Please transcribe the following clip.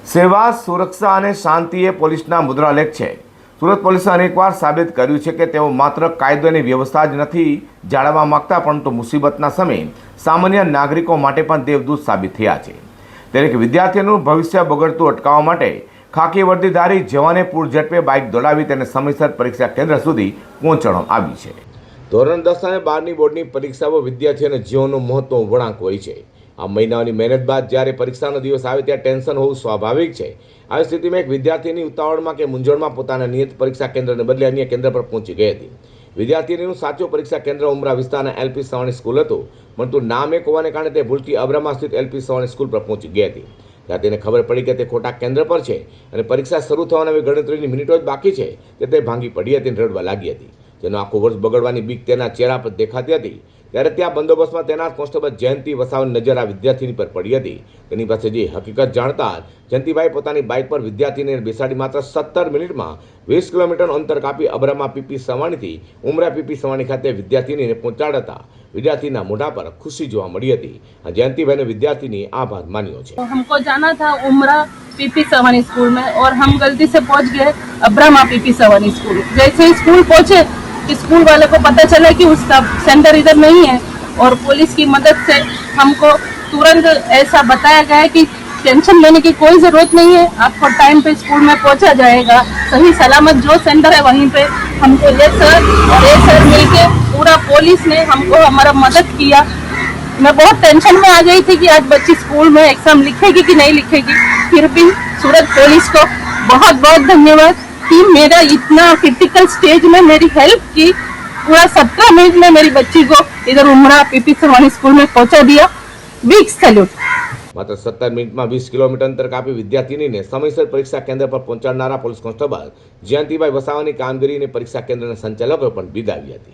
સેવા, સુરક્ષા અને શાંતિ એ પોલીસના મુદ્રાલેખ છે। સુરત પોલીસે અનેકવાર સાબિત કર્યું છે કે તેઓ માત્ર કાયદો અને વ્યવસ્થા જ નથી જાળવવા માંગતા, પરંતુ મુસીબતના સમયે સામાન્ય નાગરિકો માટે પણ દેવદૂત સાબિત થયા છે। દરેક વિદ્યાર્થીનું ભવિષ્ય બગડતું અટકાવવા માટે ખાકી વર્દીધારી જવાને પૂરઝડપે બાઇક દોડાવી તેને સમયસર પરીક્ષા કેન્દ્ર સુધી પહોંચાડવામાં આવી છે। ધોરણ 10 અને 12ની બોર્ડની પરીક્ષાઓ વિદ્યાર્થીઓના જીવનનો મહત્વનો વળાંક હોય છે। આ મહિનાઓની મહેનત બાદ જ્યારે પરીક્ષાનો દિવસ આવે ત્યારે ટેન્શન હોવું સ્વાભાવિક છે। આવી સ્થિતિમાં એક વિદ્યાર્થીની ઉતાવળમાં કે મૂંઝવણમાં પોતાના નિયત પરીક્ષા કેન્દ્રને બદલે અન્ય કેન્દ્ર પર પહોંચી ગઈ હતી। વિદ્યાર્થીનીનું સાચું પરીક્ષા કેન્દ્ર ઉમરા વિસ્તારના એલપી સવાણી સ્કૂલ હતું, પરંતુ નામ એક હોવાને કારણે તે ભૂલથી અબ્રામા સ્થિત એલપી સવાણી સ્કૂલ પર પહોંચી ગઈ હતી। ત્યાં તેને ખબર પડી કે તે ખોટા કેન્દ્ર પર છે અને પરીક્ષા શરૂ થવાના ગણતરીની મિનિટો જ બાકી છે કે તે ભાંગી પડી હતી અને રડવા લાગી હતી। તેનું આખું વર્ષ બગડવાની બીક તેના ચહેરા પર દેખાતી હતી। ત્યારે ત્યાં બંદોબસ્તમાં તેના કોન્સ્ટેબલ જયંતિ વસાવાની નજર આ વિદ્યાર્થીની પર પડી હતી। તેની પાસે જે હકીકત જાણતા જયંતિભાઈ પોતાની બાઇક પર વિદ્યાર્થીને બેસાડી માત્ર 17 મિનિટમાં 20 કિલોમીટરનું અંતર કાપી અબ્રામા પીપી સવાણીથી ઉમરા પીપી સવાણી ખાતે વિદ્યાર્થીનીને પહોંચાડતા विद्यार्थी मुढ़ा पर खुशी जोवा मળી હતી। जयंती भाई ने विद्यार्थी आभार मान्यो है। तो हमको जाना था उमरा पीपी सवानी स्कूल में और हम गलती से पहुंच गए अब्रामा पीपी सवानी स्कूल। जैसे ही स्कूल पहुंचे स्कूल वाले को पता चला कि उसका सेंटर इधर नहीं है और पुलिस की मदद से हमको तुरंत ऐसा बताया गया कि टेंशन लेने की कोई ज़रूरत नहीं है, आपको टाइम पे स्कूल में पहुंचा जाएगा। सही सलामत जो सेंटर है वहीं पे हमको ये सर मिलके पूरा पुलिस ने हमको हमारा मदद किया। मैं बहुत टेंशन में आ गई थी कि आज बच्ची स्कूल में एग्जाम लिखेगी कि नहीं लिखेगी। फिर भी सूरत पुलिस को बहुत बहुत धन्यवाद कि मेरा इतना क्रिटिकल स्टेज में मेरी हेल्प की। पूरा 17 मिनट में मेरी बच्ची को इधर उमरा पीपी सवानी स्कूल में पहुंचा दिया। Big salute. मात्र 17 मिनिट में 20 किलोमीटर अंतर कापी विद्यार्थिनी ने समयसर परीक्षा केंद्र पर पहुंचाडनारा पुलिस कोन्स्टेबल जयंतीभाई वसावानी कामगीरी ने परीक्षा केंद्र संचालकों पण बिरदावी हती।